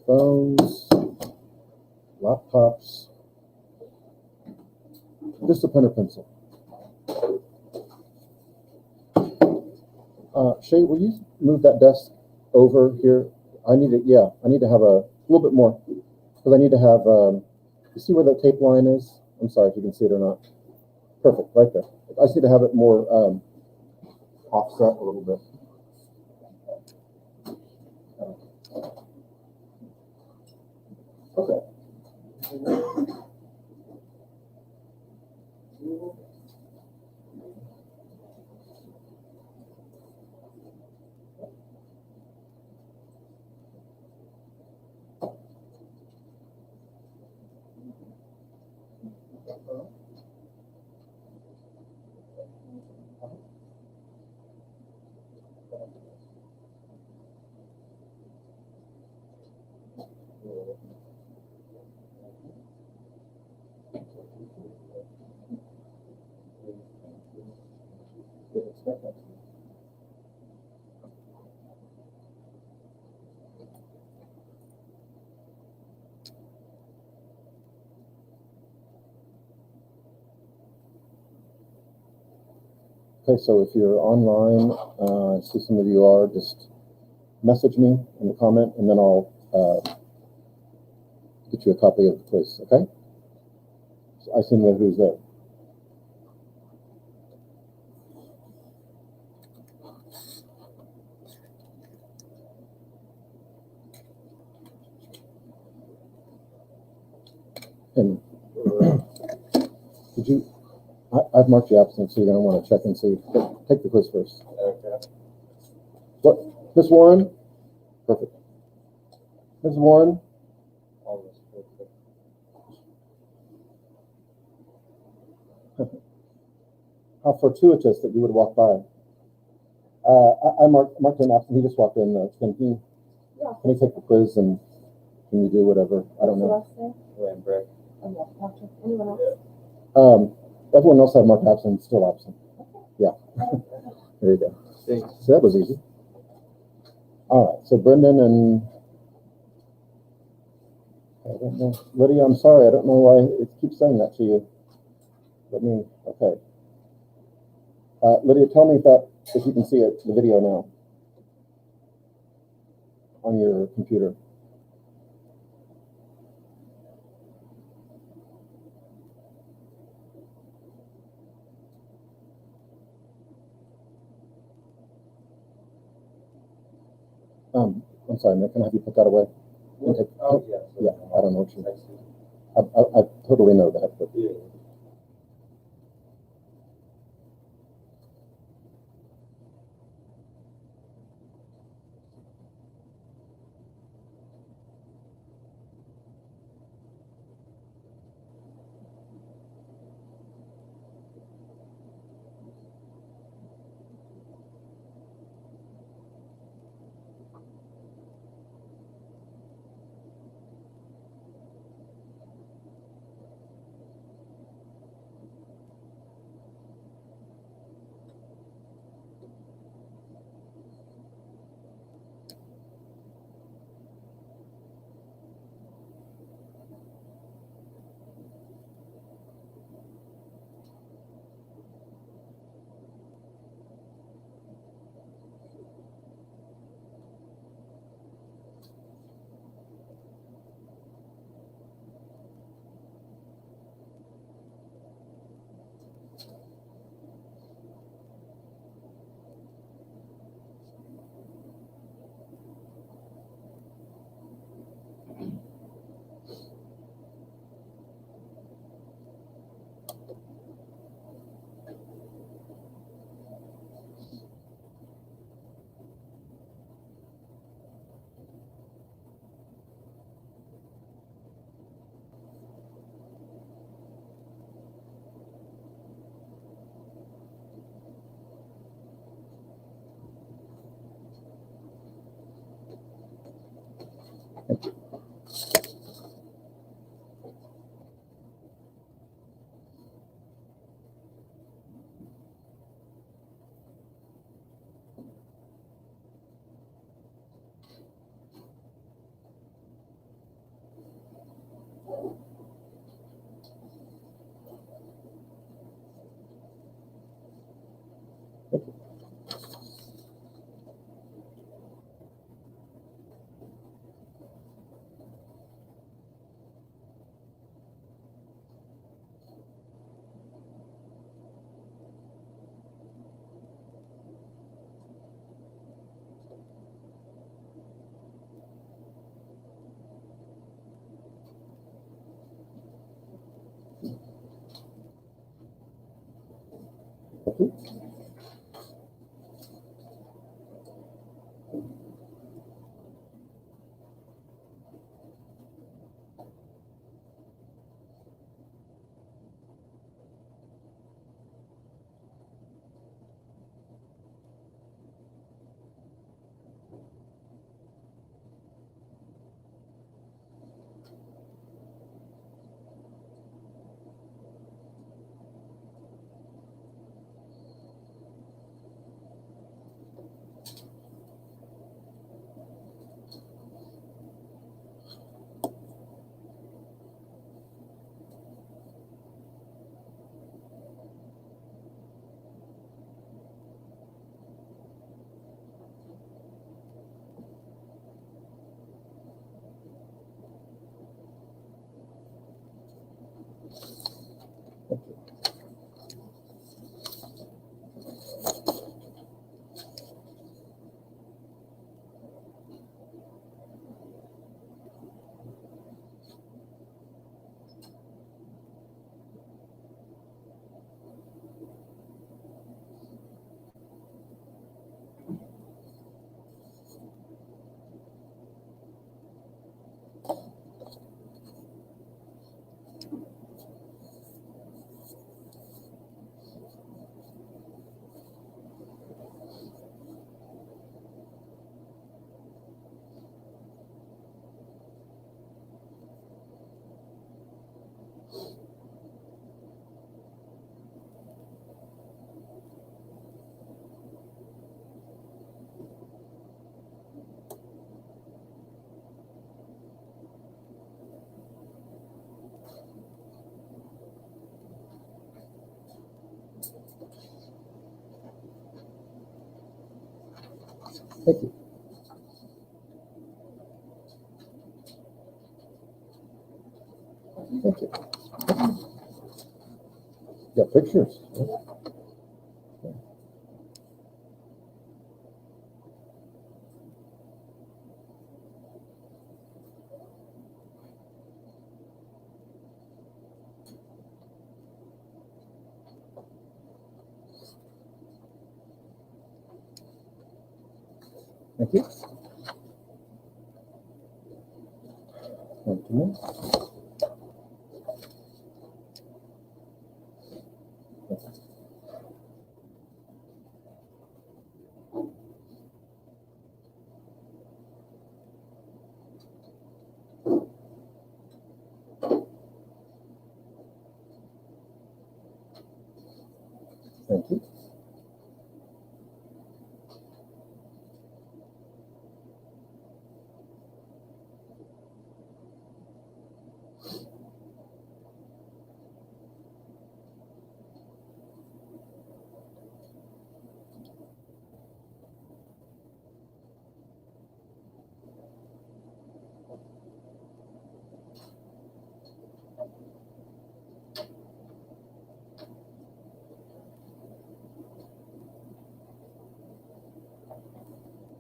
phones, laptops, just a pen or pencil. Shay, will you move that desk over here? I need to have a little bit more, because I need to have, you see where the tape line is? I'm sorry if you can see it or not. Perfect, right there. I just need to have it more offset a little bit. Okay. Okay, so if you're online, I see some of you are, just message me in the comment, and then I'll get you a copy of the quiz, okay? So I see who's there. And did you, I've marked you absent, so you're going to want to check and see. Take the quiz first. Okay. What? Miss Warren? Perfect. Miss Warren? How fortuitous that you would walk by. I marked him absent. He just walked in. Can he take the quiz, and can you do whatever? I don't know. Anyone else? Everyone else had marked absent, still absent. Yeah. There you go. So that was easy. All right. So Brendan and I don't know. Lydia, I'm sorry. I don't know why it keeps saying that to you. Okay. Lydia, tell me if you can see the video now on your computer. I'm sorry, Nick, can I have you put that away? Yes. Yeah, I don't know what you I totally know that, but yeah. Thank you. Thank you. Thank you. Got pictures. Thank you. Thank you. Thank you.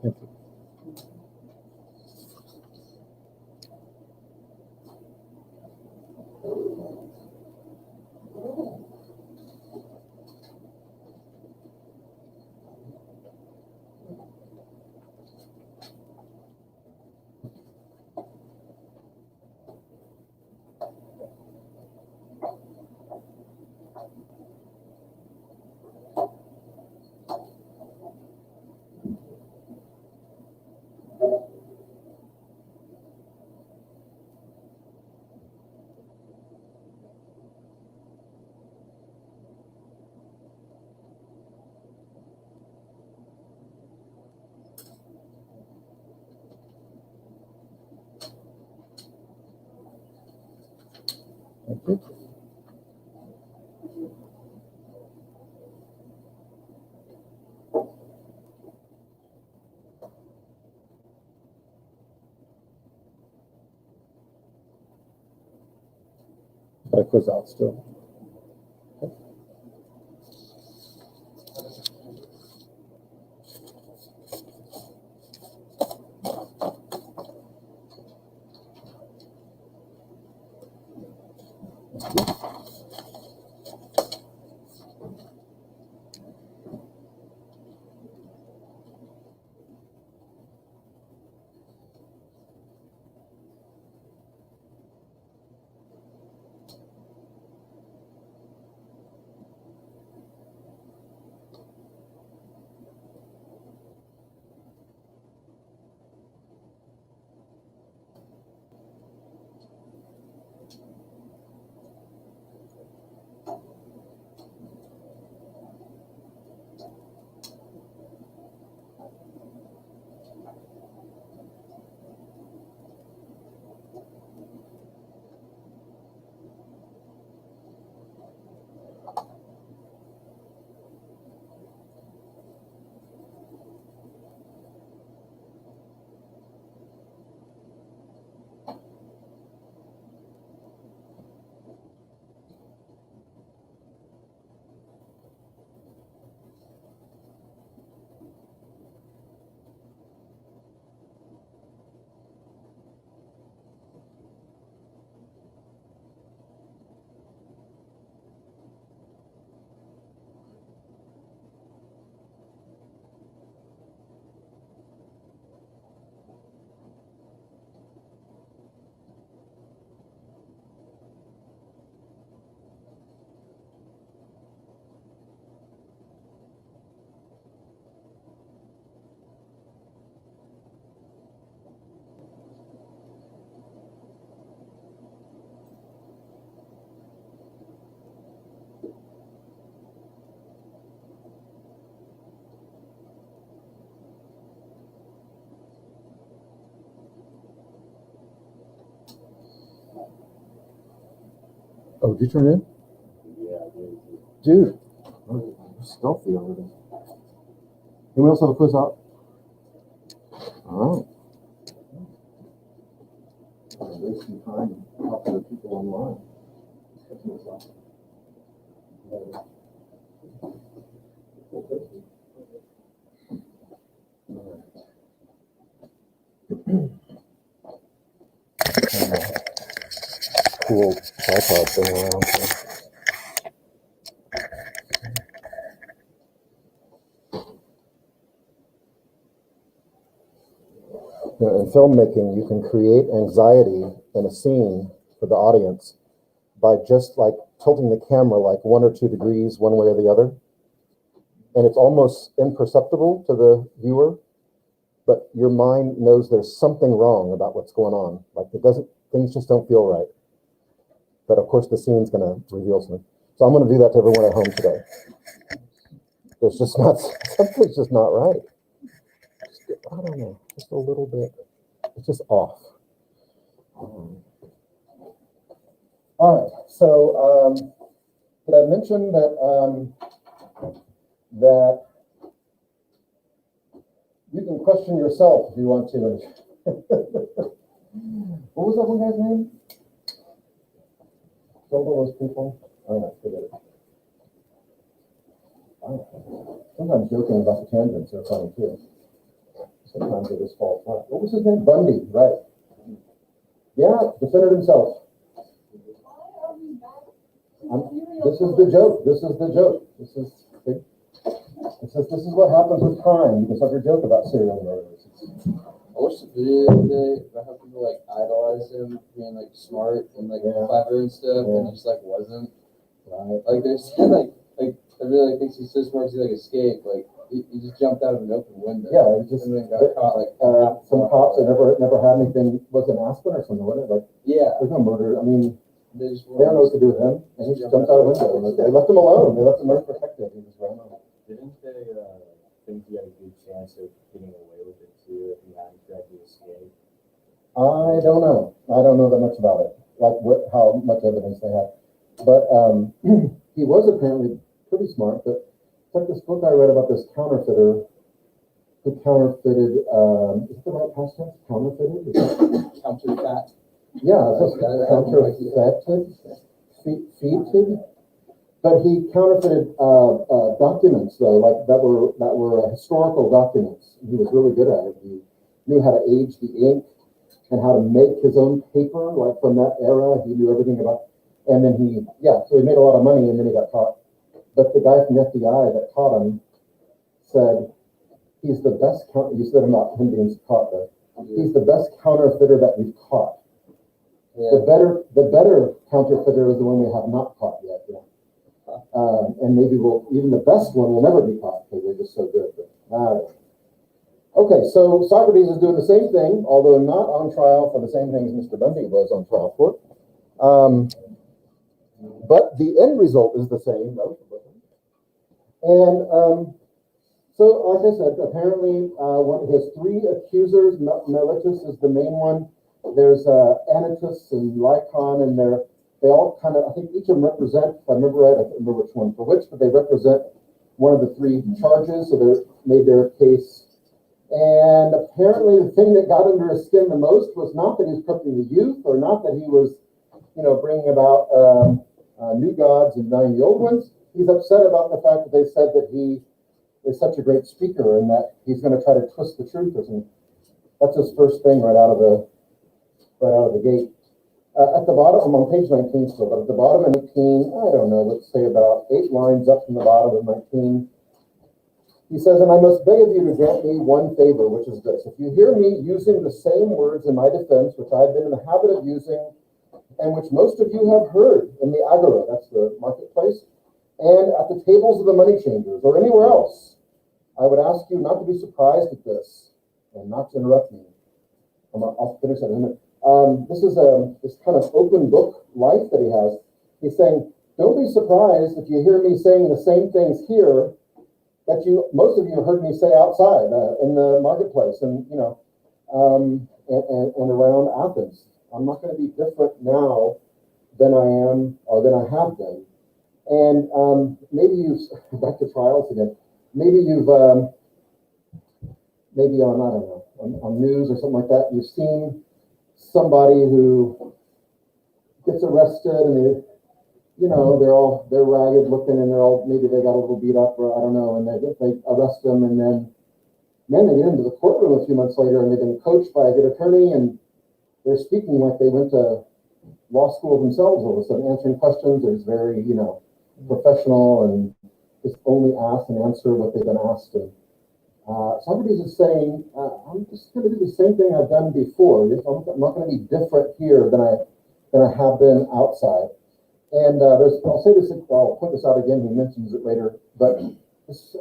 Thank you. Thank you. a quiz out still. Oh, did you turn in? Yeah, dude. Dude, you're stealthy over there. Anyone else have a quiz out? All right. Waste some time talking to people online. Cool tripod thing around here. In filmmaking, you can create anxiety in a scene for the audience by just like tilting the camera like 1 or 2 degrees one way or the other. And it's almost imperceptible to the viewer, but your mind knows there's something wrong about what's going on. Like things just don't feel right. But of course the scene's gonna reveal something. So I'm gonna do that to everyone at home today. There's just not, something's just not right. I don't know, just a little bit, it's just off. All right, so did I mention that you can question yourself if you want to? What was that one guy's name? Some of those people? I don't know, forget it. Sometimes joking about the tangents are funny too. Sometimes they just fall flat. What was his name? Bundy, right. Yeah, defended himself. This is the joke. This is the joke. This is what happens with crime. You can start your joke about serial murderers. I watched a video the other day about how people like idolize him being like smart and like clever and stuff, and he just like wasn't. Right. Like there's like I really thinks he's so smart he like escaped. Like he just jumped out of an open window. Yeah, it just and then got caught like some cops that never had anything. Was it Aspen or something? Whatever. Like there's no murder. I mean, they don't know what to do with him, and he just jumped out of the window. They left him alone. They left him unprotected. He just ran on. Didn't they think you had a good chance of getting away with it too if you hadn't tried to escape? I don't know. I don't know that much about it. Like how much evidence they had. But he was apparently pretty smart. But it's like this book I read about this counterfeiter who counterfeited. Is it the right past tense? Counterfeited? counterfeit. Yeah, it's just counterfeited. Feed, but he counterfeited documents though, like that were historical documents. He was really good at it. He knew how to age the ink and how to make his own paper, like from that era. He knew everything about. And then so he made a lot of money, and then he got caught. But the guy from the FBI that caught him said he's the best. You said about him being caught though. He's the best counterfeiter that we've caught. Yeah. The better counterfeiter is the one we have not caught yet. And maybe even the best one will never be caught because they're just so good. But, okay, so Socrates is doing the same thing, although not on trial for the same things Mr. Bundy was on trial for. But the end result is the same. And so, like I said, apparently one of his three accusers, Meletus is the main one. There's Anytus and Lycon, and they all kind of, I think each of them represent, if I remember right, I can't remember which one for which, but they represent one of the three charges, so they made their case. And apparently the thing that got under his skin the most was not that he was corrupting the youth, or not that he was, bringing about new gods and denying the old ones. He's upset about the fact that they said that he is such a great speaker and that he's going to try to twist the truth. And that's his first thing right out of the gate. At the bottom, I'm on page 19 still, but at the bottom of 19, I don't know, let's say about 8 lines up from the bottom of 19, he says, and I must beg of you to grant me one favor, which is this. If you hear me using the same words in my defense, which I've been in the habit of using, and which most of you have heard in the agora, that's the marketplace, and at the tables of the money changers, or anywhere else, I would ask you not to be surprised at this, and not to interrupt me. I'll finish that in a minute. This is this kind of open book life that he has. He's saying, don't be surprised if you hear me saying the same things here that most of you heard me say outside in the marketplace and around Athens. I'm not going to be different now than I am or than I have been. And maybe back to trials again. Maybe you've maybe on I don't know on news or something like that. You've seen somebody who gets arrested and they're ragged looking and maybe they got a little beat up or I don't know, and they arrest them and then they get into the courtroom a few months later and they've been coached by a good attorney and they're speaking like they went to law school themselves all of a sudden, answering questions. They're very professional and just only ask and answer what they've been asked. And Socrates is saying, I'm just going to do the same thing I've done before. I'm not going to be different here than I have been outside. And I'll say this, I'll point this out again, he mentions it later, but this,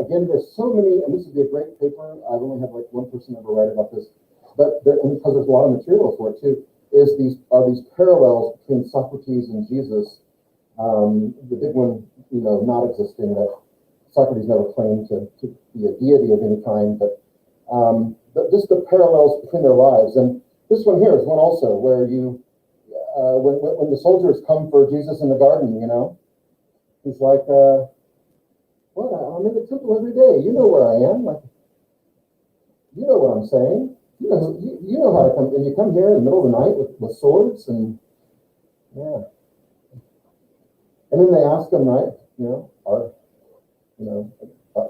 again, there's so many, and this would be a great paper. I've only had like one person ever write about this, but and because there's a lot of material for it too, are these parallels between Socrates and Jesus. The big one, not existing, that Socrates never claimed to be a deity of any kind, but just the parallels between their lives. And this one here is one also where when the soldiers come for Jesus in the garden, he's like, well, I'm in the temple every day. You know where I am. Like, you know what I'm saying. You know how to come. And you come here in the middle of the night with swords and yeah. And then they ask him, right?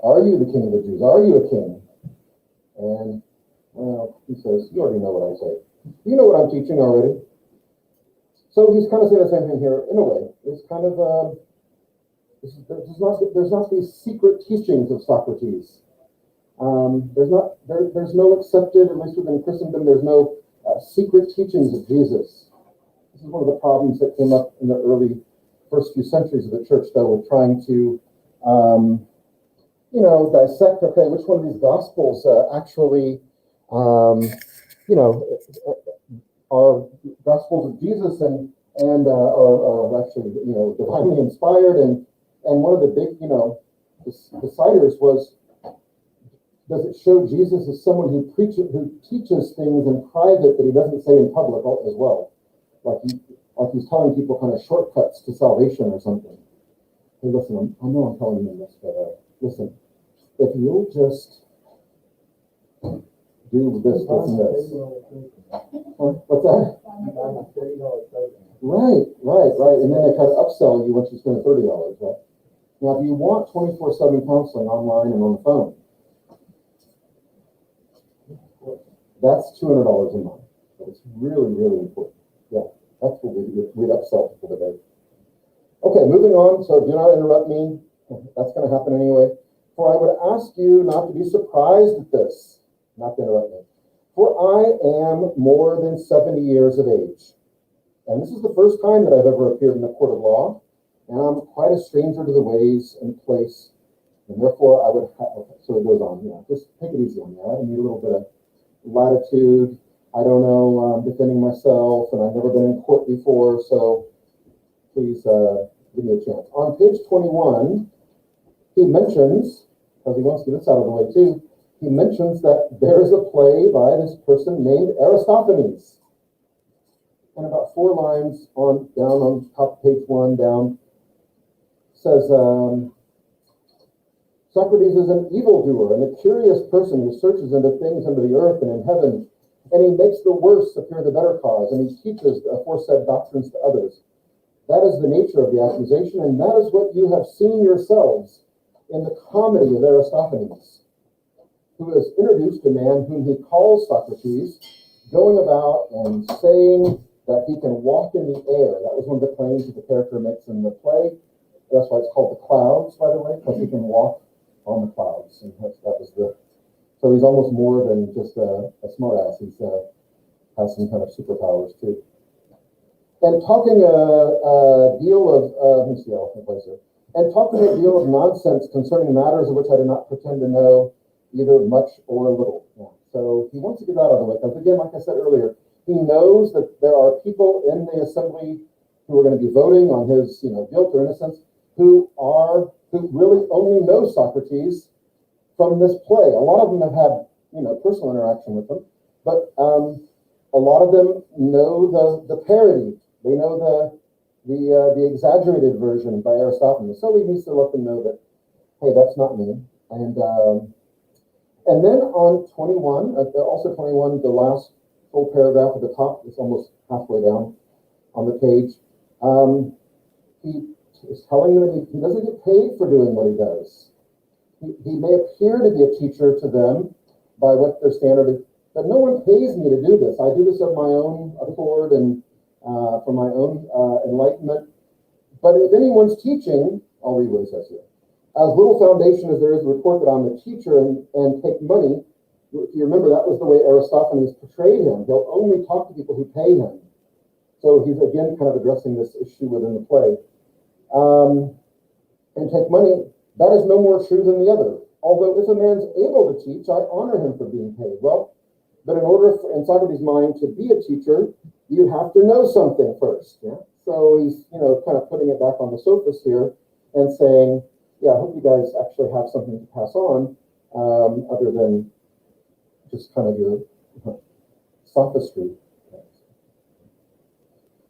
Are you the king of the Jews? Are you a king? And he says, you already know what I say. You know what I'm teaching already. So he's kind of saying the same thing here in a way. It's kind of there's not these secret teachings of Socrates. There's no accepted, at least within Christendom, there's no secret teachings of Jesus. This is one of the problems that came up in the early first few centuries of the church, though, with trying to dissect, okay, which one of these gospels actually are gospels of Jesus and are actually divinely inspired, and one of the big deciders was, does it show Jesus as someone who teaches things in private that he doesn't say in public as well, like he's telling people kind of shortcuts to salvation or something. Hey, listen, I know I'm telling you this, but listen, if you'll just do this, this, and this. What's that? Right. And then they try to upsell you once you spend $30, right? Now, if you want 24/7 counseling online and on the phone, that's $200 a month. But it's really, really important. Yeah, that's what we'd upsell people today. Okay, moving on. So do not interrupt me. That's going to happen anyway. For I would ask you not to be surprised at this. Not to interrupt me. For I am more than 70 years of age. And this is the first time that I've ever appeared in a court of law. And I'm quite a stranger to the ways and place. And therefore I would have, so it goes on. Just take it easy on me. I need a little bit of latitude. I don't know, I'm defending myself and I've never been in court before. So please give me a chance. On page 21, he mentions, because he wants to get this out of the way too, he mentions that there is a play by this person named Aristophanes. And about 4 lines down on top of page 1 down, says, Socrates is an evildoer and a curious person who searches into things under the earth and in heaven, and he makes the worse appear the better cause, and he teaches the aforesaid doctrines to others. That is the nature of the accusation, and that is what you have seen yourselves in the comedy of Aristophanes, who has introduced a man whom he calls Socrates, going about and saying that he can walk in the air. That was one of the claims that the character makes in the play. That's why it's called The Clouds, by the way, because he can walk on the clouds. And so he's almost more than just a smartass. He has some kind of superpowers too. And talking a deal of, let me see, I'll place it. And talking a deal of nonsense concerning matters of which I do not pretend to know either much or little. Yeah. So he wants to get that out of the way. Because again, like I said earlier, he knows that there are people in the assembly who are going to be voting on his, guilt or innocence, who really only know Socrates from this play. A lot of them have had, personal interaction with him, but a lot of them know the parody. They know the exaggerated version by Aristophanes. So he needs to let them know that, hey, that's not me. And then on 21, also 21, the last full paragraph at the top, it's almost halfway down on the page. He is telling you that he doesn't get paid for doing what he does. He may appear to be a teacher to them by what their standard is, but no one pays me to do this. I do this of my own accord and for my own enlightenment. But if anyone's teaching, I'll read what he says here. As little foundation as there is to report that I'm a teacher and take money, if you remember, that was the way Aristophanes portrayed him. He'll only talk to people who pay him. So he's again kind of addressing this issue within the play. And take money, that is no more true than the other. Although if a man's able to teach, I honor him for being paid. Well, but in order for, in Socrates' mind, to be a teacher, you have to know something first. Yeah. So he's, kind of putting it back on the surface here and saying, yeah, I hope you guys actually have something to pass on, other than just kind of your sophistry.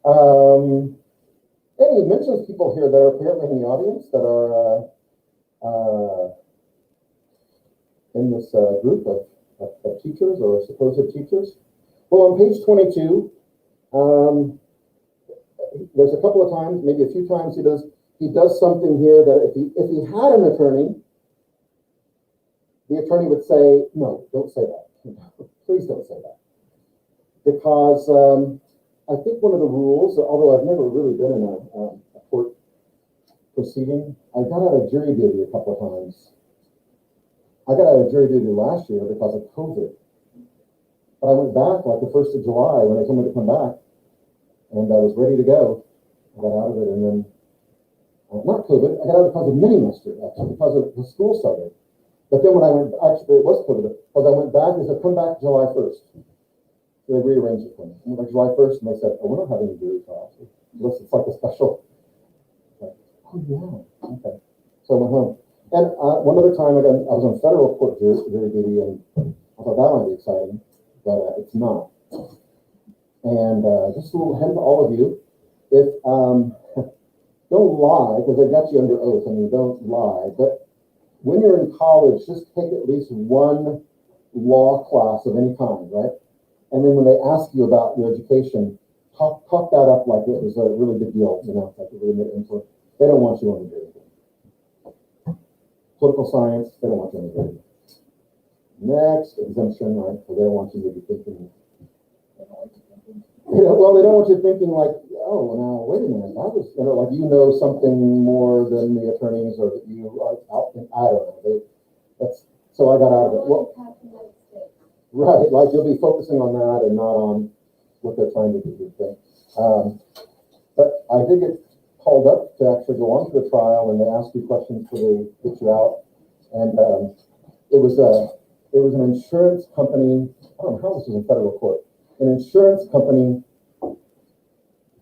And he mentions people here that are apparently in the audience that are in this group of teachers or supposed teachers. Well, on page 22, there's a couple of times, maybe a few times, he does something here that if he had an attorney, the attorney would say, no, don't say that. Please don't say that. Because I think one of the rules, although I've never really been in a court proceeding, I got out of jury duty a couple of times. I got out of jury duty last year because of COVID. But I went back like the 1st of July when they told me to come back, and I was ready to go. I got out of it, and then, not COVID, I got out because of mini-muster, actually, because of the school started. But then when I went, actually it was COVID, because I went back, they said, come back July 1st. So they rearranged it for me. I went back July 1st, and they said, oh, we're not having a jury trial. It's like a special. Like, oh, yeah, okay. So I went home. And one other time, I was on federal court jury duty, and I thought that might be exciting, but it's not. And just a little hint to all of you, if don't lie, because they got you under oath, I mean, don't lie, but when you're in college, just take at least one law class of any kind, right? And then when they ask you about your education, talk that up like it was a really big deal, like it really made influence. They don't want you on the jury. Political science, they don't want you on the jury. Next exemption, right? So they don't want you to be thinking. Well, they don't want you thinking like, oh, now wait a minute, that was, like something more than the attorneys, or that you are out. I don't know. So I got out of it. Well, right, like you'll be focusing on that and not on what they're trying to do. But I did get called up to actually go on to the trial, and they asked you questions before they get you out. And it was an insurance company. I don't know how this was in federal court. An insurance company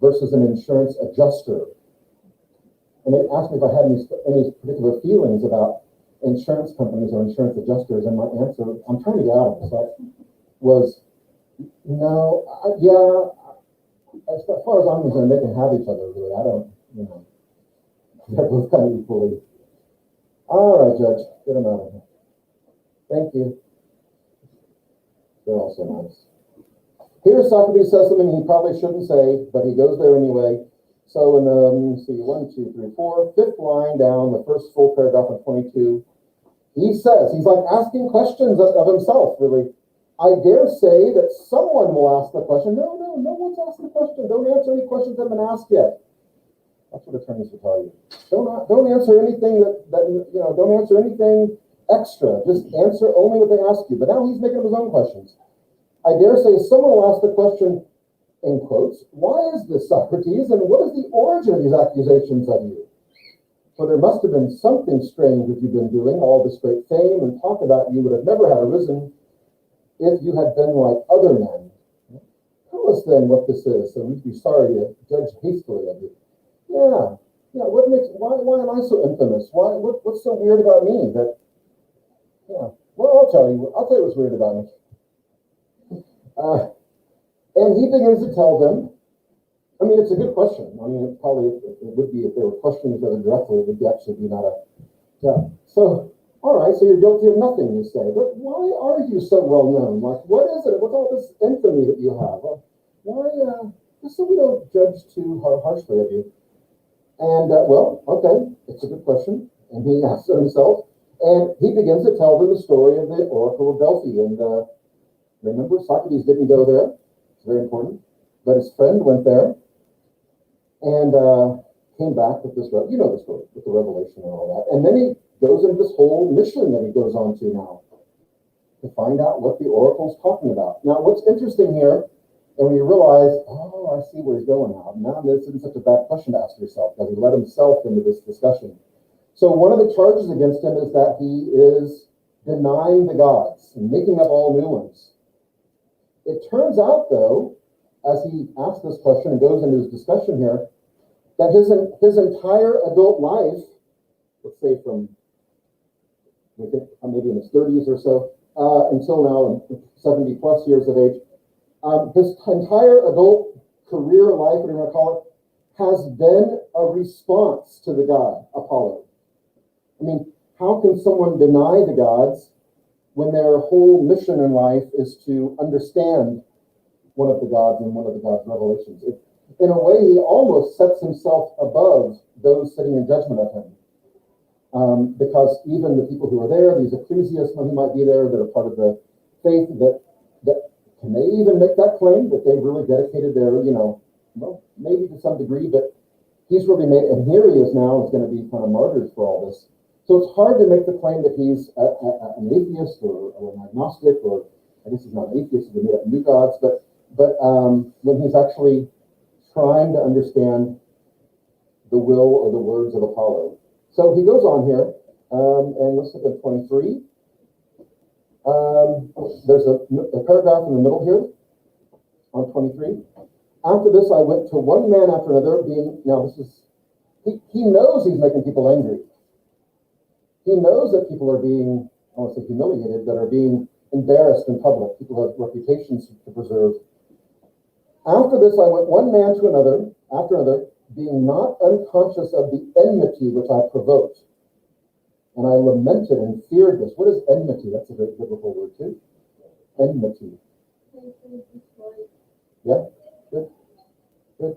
versus an insurance adjuster. And they asked me if I had any particular feelings about insurance companies or insurance adjusters, and my answer, I'm trying to get out of this, was no, as far as I'm concerned, they can have each other, really. I don't, they're both kind of equally. All right, Judge, get them out of here. Thank you. They're also nice. Here, Socrates says something he probably shouldn't say, but he goes there anyway. So in the, let me see, 1, 2, 3, 4, fifth line down, the first full paragraph of 22, he says, he's like asking questions of himself, really. I dare say that someone will ask the question. No one's asked the question. Don't answer any questions that have been asked yet. That's what attorneys will tell you. Don't answer anything don't answer anything extra. Just answer only what they ask you. But now he's making up his own questions. I dare say someone will ask the question, in quotes, why is this, Socrates, and what is the origin of these accusations of you? For there must have been something strange that you've been doing. All this great fame and talk about you would have never had arisen if you had been like other men. Tell us then what this is, so we'd be sorry to judge hastily of you. Yeah. Why am I so infamous? What's so weird about me that? Yeah. Well, I'll tell you what's weird about me. And he begins to tell them. I mean, it's a good question. I mean, it would be if they were questioning each other directly. It would actually be not a. Yeah. So, all right. So you're guilty of nothing, you say. But why are you so well known? Like, what is it? What's all this infamy that you have? Why? Just so we don't judge too harshly of you. And well, okay, it's a good question. And he asks himself, and he begins to tell them the story of the Oracle of Delphi. And remember, Socrates didn't go there. It's very important. But his friend went there and came back with this, the story, with the revelation and all that. And then he goes into this whole mission that he goes on to now to find out what the oracle's talking about. Now, what's interesting here, and when you realize, I see where he's going now this isn't such a bad question to ask yourself, because he let himself into this discussion. So one of the charges against him is that he is denying the gods and making up all new ones. It turns out, though, as he asks this question and goes into his discussion here, that his entire adult life, let's say from maybe in his 30s or so, until now 70 plus years of age, his entire adult career life, whatever you want to call it, has been a response to the god Apollo. I mean, how can someone deny the gods when their whole mission in life is to understand one of the gods and one of the gods' revelations? In a way, he almost sets himself above those sitting in judgment of him. Because even the people who are there, these ecclesiasts, who might be there, that are part of the faith, that can they even make that claim that they've really dedicated their, maybe to some degree, but he's really made, and here he is now, is going to be kind of martyred for all this. So it's hard to make the claim that he's an atheist or an agnostic, or I guess he's not an atheist, he's made up new gods, but when he's actually trying to understand the will or the words of Apollo. So he goes on here, and let's look at 23. There's a paragraph in the middle here on 23. After this, I went to one man after another, he knows he's making people angry. He knows that people are being, I won't say humiliated, but are being embarrassed in public. People have reputations to preserve. After this, I went one man to another, after another, being not unconscious of the enmity which I provoked. And I lamented and feared this. What is enmity? That's a very biblical word too. Enmity. Yeah, good. Good.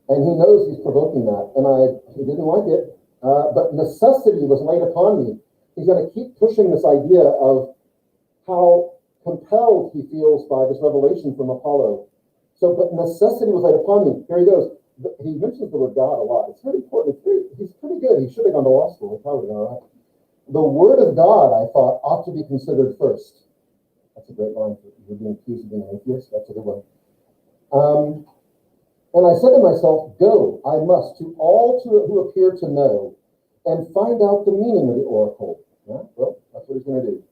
And he knows he's provoking that, and he didn't like it, but necessity was laid upon me. He's going to keep pushing this idea of how compelled he feels by this revelation from Apollo. So, but necessity was laid upon me. Here he goes. He mentions the word God a lot. It's very important. He's pretty good. He should have gone to law school. He probably all right. The word of God, I thought, ought to be considered first. That's a great line. You're being accused of being an atheist. That's a good one. And I said to myself, go, I must, to all who appear to know, and find out the meaning of the oracle. Yeah, well, that's what he's going to do.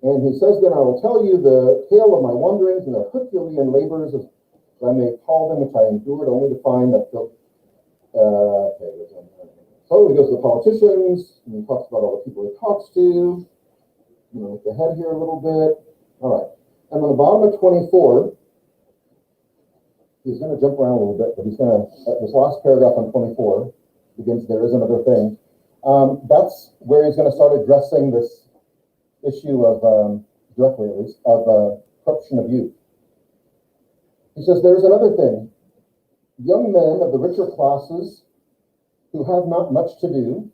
And he says, then I will tell you the tale of my wanderings and the Herculean labors, as I may call them, which I endured only to find that so he goes to the politicians, and he talks about all the people he talks to. I'm going to look ahead here a little bit. All right. And on the bottom of 24, he's going to jump around a little bit, but he's going to, this last paragraph on 24 begins, there is another thing. That's where he's going to start addressing this issue of, directly at least, of corruption of youth. He says, there's another thing. Young men of the richer classes who have not much to do,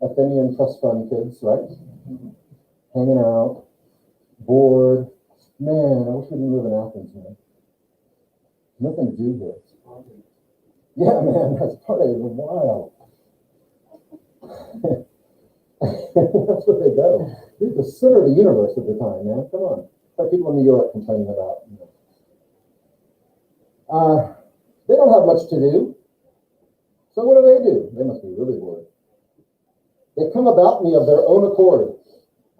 Athenian trust fund kids, right? Hanging out, bored. Man, I wish we didn't live in Athens, man. Nothing to do here. Yeah, man, that's part of it. Wild. That's what they go. He's the center of the universe at the time, man. Come on. It's like people in New York complaining about. They don't have much to do. So what do? They must be really bored. They come about me of their own accord.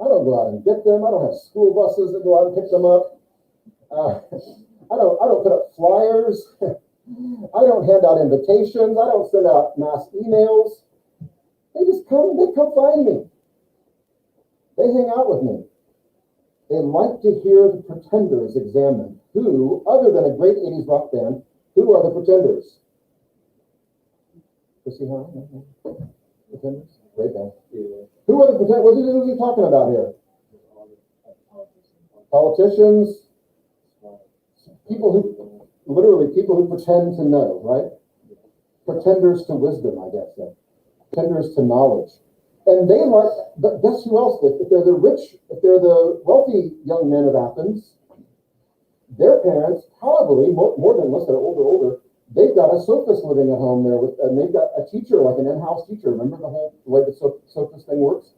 I don't go out and get them. I don't have school buses that go out and pick them up. I don't put up flyers. I don't hand out invitations. I don't send out mass emails. They come find me. They hang out with me. They like to hear the Pretenders examined. Who, other than a great 80s rock band, who are the Pretenders? Chrissy Hine? Pretenders? Great band. Yeah. Who are the Pretenders? Who's he talking about here? Politicians. People who pretend to know, right? Pretenders to wisdom, I guess. Pretenders to knowledge. And they like, but guess who else? If they're the rich, if they're the wealthy young men of Athens, their parents probably, more than unless they're older, they've got a sophist living at home there, and they've got a teacher, like an in-house teacher. Remember the way the sophist thing works?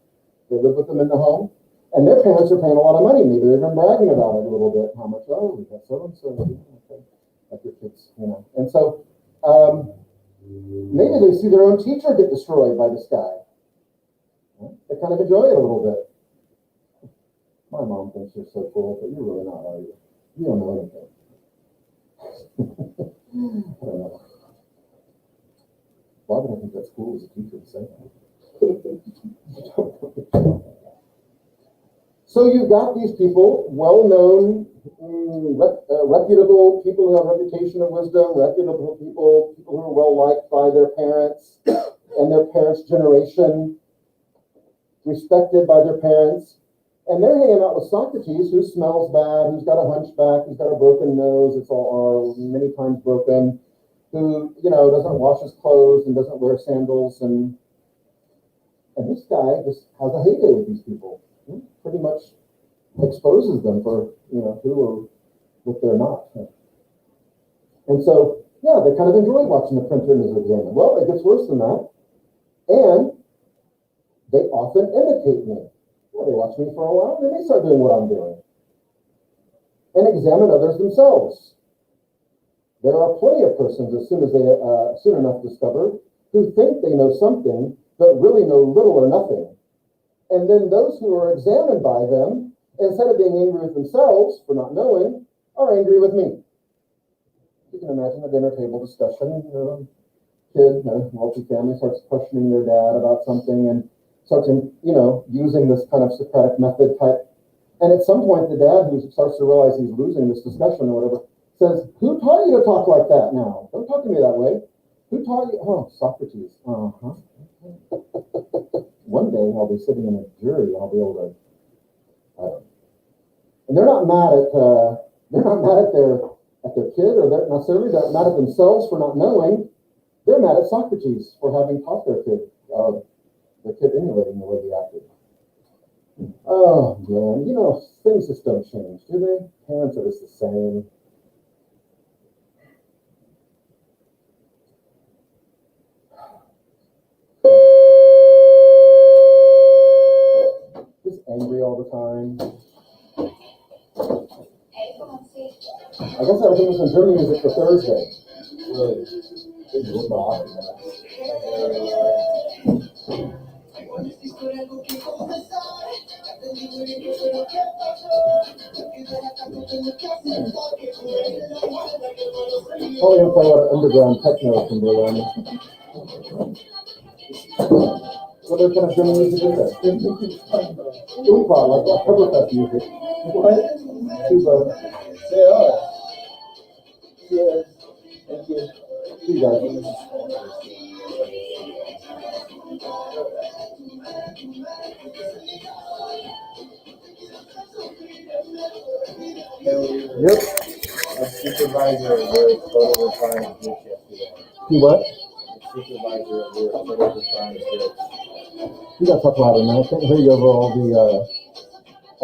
They live with them in the home. And their parents are paying a lot of money. Maybe they've been bragging about it a little bit. How much? Oh, we got so-and-so. Okay. Like your kids, And so maybe they see their own teacher get destroyed by this guy. They kind of enjoy it a little bit. My mom thinks you're so cool, but you're really not, are you? You don't know anything. I don't know. Why would I think that's cool as a teacher to say that? So you've got these people, well-known, reputable people who have a reputation of wisdom, reputable people who are well-liked by their parents and their parents' generation, respected by their parents, and they're hanging out with Socrates, who smells bad, who's got a hunchback, who's got a broken nose, it's all many times broken, who, doesn't wash his clothes and doesn't wear sandals, and this guy just has a heyday with these people. Pretty much exposes them for, who or what they're not. And so, yeah, they kind of enjoy watching the Pretenders examine. Well, it gets worse than that. And they often imitate me. Well, they watch me for a while, then they start doing what I'm doing. And examine others themselves. There are plenty of persons, as soon enough discover, who think they know something, but really know little or nothing. And then those who are examined by them, instead of being angry with themselves for not knowing, are angry with me. You can imagine a dinner table discussion. Kid, multi-family, starts questioning their dad about something and starts, using this kind of Socratic method type. And at some point, the dad, who starts to realize he's losing this discussion or whatever, says, "Who taught you to talk like that now? Don't talk to me that way. Who taught you?" "Oh, Socrates." "Uh-huh." One day I'll be sitting in a jury and I'll be able to, and they're not mad at They're not mad at their kid, or they're they're mad at themselves for not knowing. They're mad at Socrates for having taught their kid emulating the way he acted. Oh man, things just don't change, do they? Parents are just the same. Just angry all the time. I guess everything was in German music for Thursday. Really? Probably gonna play a lot of underground techno from Berlin. What other kind of German music is that? Oompa, like Oktoberfest music. What? Tuba. They are. Yes. Thank you. See you guys. Yep. A supervisor at work totally trying to get yesterday. See what? The supervisor at work totally trying to get. You gotta talk louder, man. I can't hear you over all the